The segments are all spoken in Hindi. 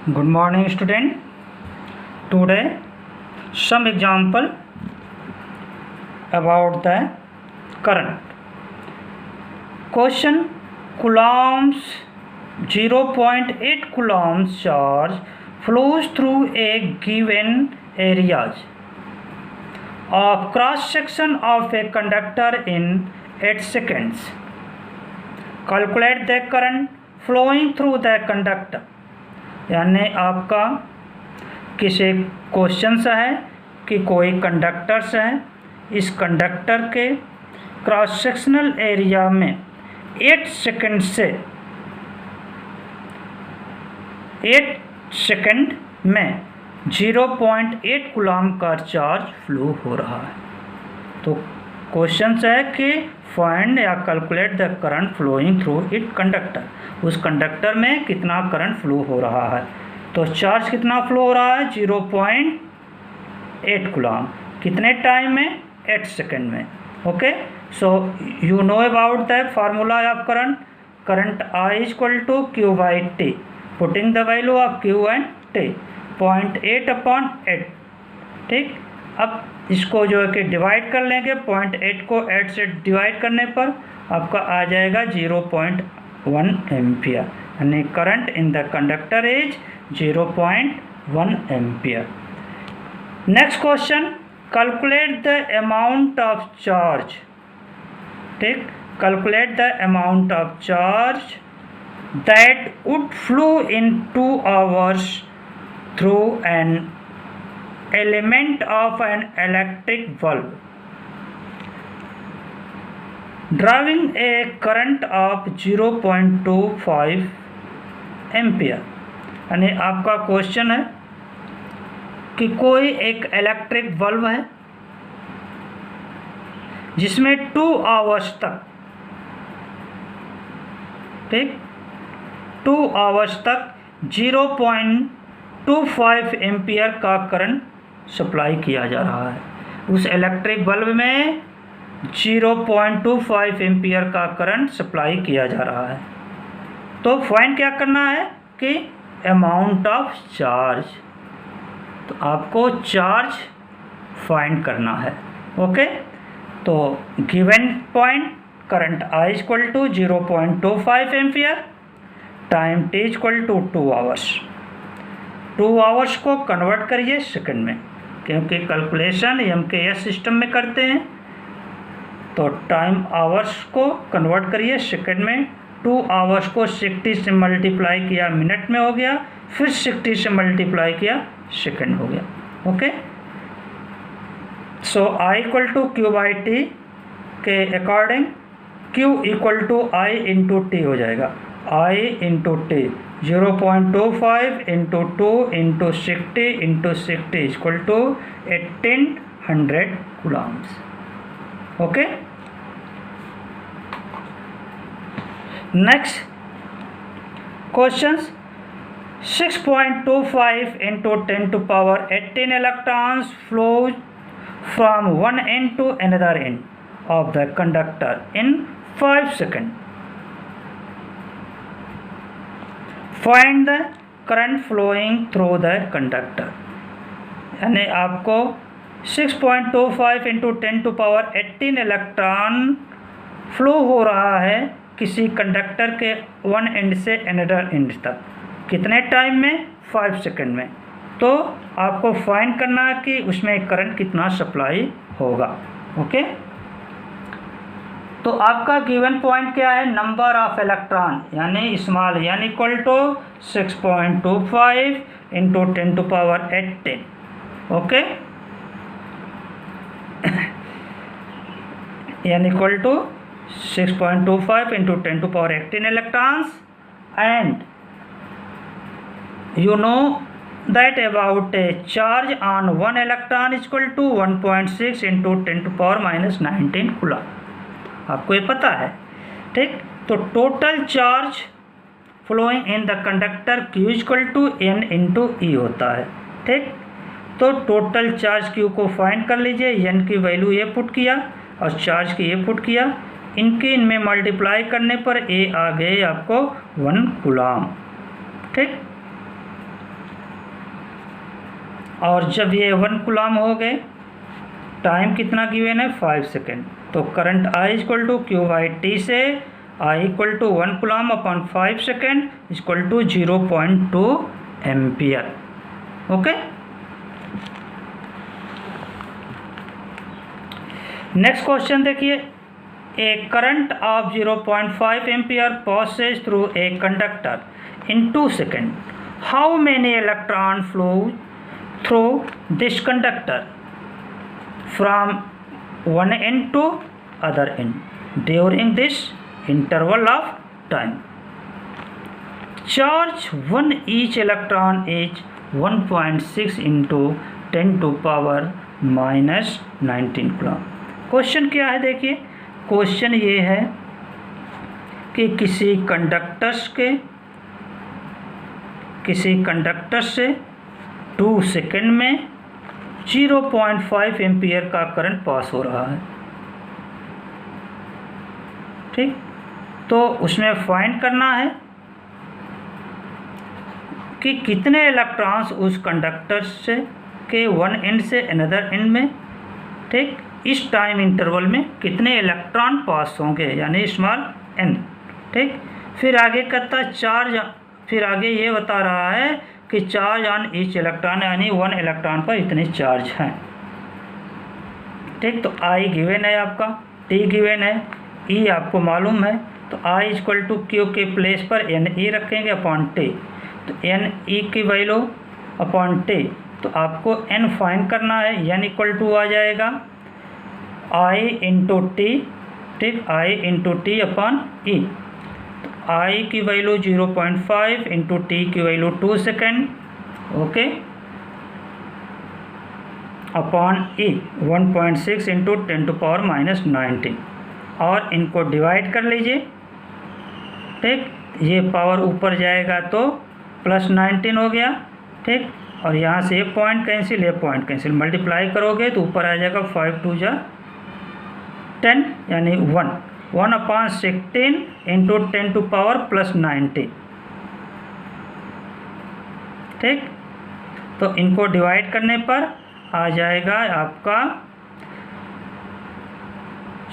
Good morning, student. Today, some example about the current. Question: Coulombs 0.8 coulombs charge flows through a given areas of cross section of a conductor in 8 seconds. Calculate the current flowing through the conductor. यानी आपका किसी क्वेश्चन से है कि कोई कंडक्टर्स है, इस कंडक्टर के क्रॉस सेक्शनल एरिया में 8 सेकंड से 8 सेकंड में 0.8 कूलम्ब का चार्ज फ्लो हो रहा है। तो क्वेश्चन है कि फाइंड या calculate the current flowing through it conductor. उस कंडक्टर में कितना करंट फ्लो हो रहा है। तो चार्ज कितना फ्लो हो रहा है 0.8 कूलम्ब। कितने टाइम में 8 सेकंड में। Okay, so you know about the formula of current I equal to Q by T। Putting the value of Q and T 0.8/8। ठीक, अब इसको जो है कि डिवाइड कर लेंगे। 0.8 को 8 से डिवाइड करने पर आपका आ जाएगा 0.1 एम्पियर, यानी current in the conductor is 0.1 ampere. Next question, calculate the amount of charge. ठीक, calculate the amount of charge that would flow in 2 hours through an element of an electric bulb drawing a current of 0.25 ampere. यानी आपका क्वेश्चन है कि कोई एक इलेक्ट्रिक बल्ब है जिसमें 2 hours तक, ठीक, 2 hours तक 0.25 एम्पियर का करंट सप्लाई किया जा रहा है। उस इलेक्ट्रिक बल्ब में 0.25 एम्पियर का करंट सप्लाई किया जा रहा है। तो फाइंड क्या करना है कि अमाउंट ऑफ चार्ज। तो आपको चार्ज फाइंड करना है। ओके, तो given point current I equal to 0.25 ampere, time T equal to 2 hours। 2 hours को कन्वर्ट करिए सेकंड में, क्योंकि कैलकुलेशन MKS सिस्टम में करते हैं। तो टाइम आवर्स को कन्वर्ट करिए सेकंड में। 2 hours को 60 से मल्टीप्लाई किया मिनट में हो गया, फिर 60 से मल्टीप्लाई किया सेकंड हो गया। Okay, so I equal to Q by T के according Q equal to I into T हो जाएगा। I into T 0.25 into 2 into 60 into 60 equal to 1800 coulombs. Okay, next question, 6.25 into 10 to power 18 electrons flow from one end to another end of the conductor in 5 seconds. Find the current flowing through the conductor। यानी आपको 6.25 into 10 to power 18 electron flow हो रहा है किसी कंडक्टर के वन एंड से अनदर एंड तक। कितने टाइम में 5 सेकंड में। तो आपको फाइंड करना है कि उसमें करंट कितना सप्लाई होगा। ओके, तो आपका गिवन पॉइंट क्या है, नंबर ऑफ इलेक्ट्रॉन यानी small n equal to 6.25 into 10 to power 18। Okay, n equal to 6.25 into 10 to power 18 electrons, and you know that about a charge on 1 electron is equal to 1.6 into 10 to power minus 19 coulomb. आपको ये पता है। ठीक, तो total charge flowing in the conductor Q equal to N into E होता है। ठीक, तो टोटल चार्ज Q को फाइंड कर लीजिए। N की वैल्यू ये पुट किया और चार्ज की ये पुट किया, इनमें मल्टीप्लाई करने पर A आ गए आपको 1 कूलम्ब। ठीक, और जब ये 1 कूलम हो गए, टाइम कितना गिवन है 5 सेकेंड, तो current I equal to Q by T से I equal to 1 coulomb upon 5 second equal to 0.2 ampere. Okay, next question देखिए, a current of 0.5 ampere passes through a conductor in 2 second, how many electron flow through this conductor from one end to other end during this interval of time? Charge 1 each electron is 1.6 into 10 to power minus 19 coulomb. Question क्या है देखिए, क्वेश्चन ये है कि किसी कंडक्टर से 2 सेकेंड में 0.5 एम्पियर का करंट पास हो रहा है। ठीक, तो उसमें फाइंड करना है कि कितने इलेक्ट्रॉन्स उस कंडक्टर से के वन एंड से अनदर एंड में, ठीक, इस टाइम इंटरवल में कितने इलेक्ट्रॉन पास होंगे, यानी स्मॉल एन। ठीक, फिर आगे कहता चार्ज, फिर आगे ये बता रहा है कि चार्ज ऑन ईच इलेक्ट्रॉन, यानी 1 इलेक्ट्रॉन पर इतने चार्ज हैं। ठीक, तो I गिवन है आपका, T गिवन है, E आपको मालूम है, तो I इक्वल टू क्यू के प्लेस पर NE रखेंगे अपॉन T, तो NE की वैल्यू अपॉन T, तो आपको N फाइंड करना है। N इक्वल टू आ जाएगा I इंटू T, ठीक, I into T upon E, I की वैल्यू 0.5 इंटू T की value 2 second, okay, upon E 1.6 into 10 to power minus 19, और इनको डिवाइड कर लीजिए। ठीक, ये पावर ऊपर जाएगा तो प्लस 19 हो गया। ठीक, और यहाँ से ये पॉइंट कैंसिल, ये पॉइंट कैंसिल, मल्टीप्लाई करोगे तो ऊपर आ जाएगा 5 2 जा 10, यानी 1 upon 16 into 10 to power plus 90। ठीक, तो इनको डिवाइड करने पर आ जाएगा आपका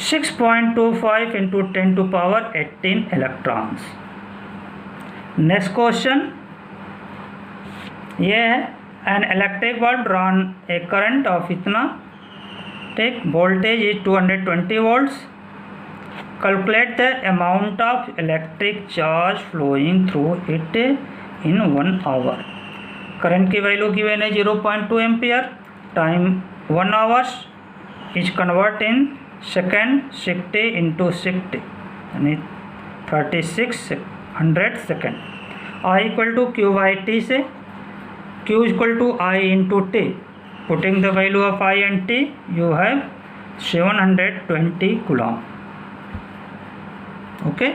6.25 into 10 to power 18 electrons. Next question ये है, an electric bulb drawn a current of इतना, ठीक, voltage is 220 volts, calculate the amount of electric charge flowing through it in 1 hour। Current की वैल्यू गिवन है 0.2 ampere, time 1 hours, is convert in second, 60 into 60 यानी 3600 second. I equal to Q by T से, Q equal to I into T, putting the value of I and T you have 720 coulomb. Okay,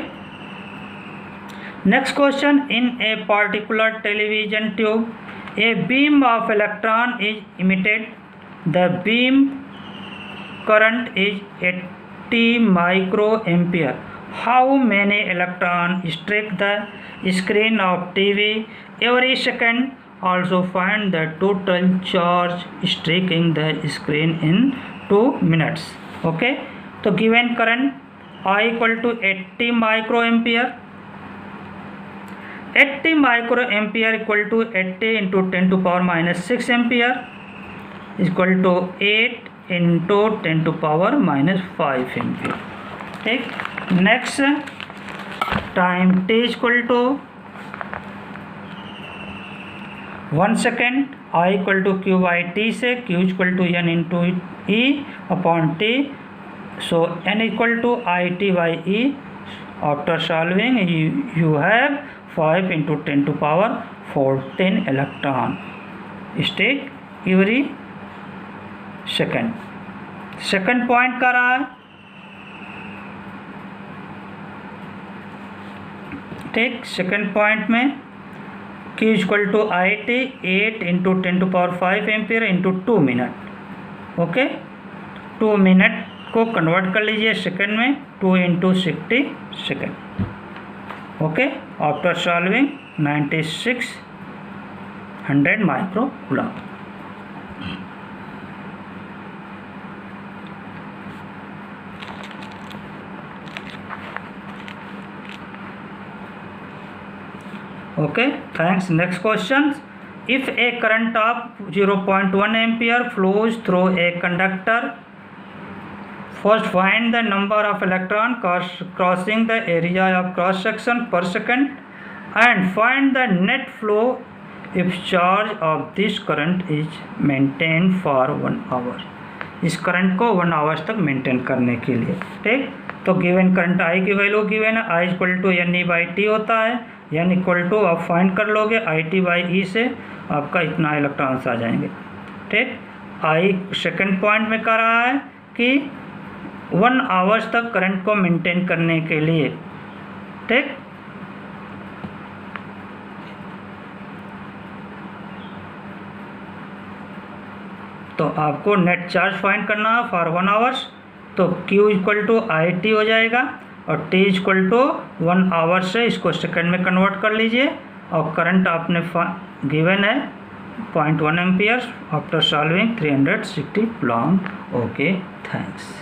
next question, in a particular television tube a beam of electron is emitted, the beam current is 80 microampere, how many electrons strike the screen of TV every second, also find the total charge striking the screen in 2 minutes। okay, तो given current I equal to 80 microampere, 80 microampere equal to 80 into 10 to power minus 6 ampere equal to 8 into 10 to power minus 5 ampere. ठीक, next time T equal to 1 second, I equal to Q by T से, Q equal to N into E upon T, so N equal to IT by E। after solving you have 5 into 10 to power 14 electron state every second। Second point कर रहा है, ठीक, सेकंड पॉइंट में Q equal to IT 8 into 10 to power 5 ampere into 2 minute. Okay, 2 minute को कन्वर्ट कर लीजिए सेकंड में, 2 into 60 second. Okay, after solving 9600 micro coulomb. Okay, thanks. Next question. If a current of 0.1 ampere flows through a conductor, first find the number of electrons crossing the area of cross section per second and find the net flow if charge of this current is maintained for 1 hour. इस करंट को 1 आवर्स तक मेंटेन करने के लिए, ठीक। तो गिवन करंट आई की वैल्यू गिवन है, I equal to N E by T होता है, एन इक्वल टू आप फाइंड कर लोगे आई टी बाई ई से आपका इतना इलेक्ट्रॉन्स आ जाएंगे, ठीक। आई सेकंड पॉइंट में कह रहा है कि 1 आवर्स तक करंट को मेंटेन करने के लिए, ठीक। तो आपको नेट चार्ज फाइंड करना है फॉर 1 आवर्स, तो Q equal to I T हो जाएगा और T इक्वल टू 1 आवर से इसको सेकंड में कन्वर्ट कर लीजिए और करंट आपने गिवन है 0.1 ampere after solving 360 long. Okay, thanks.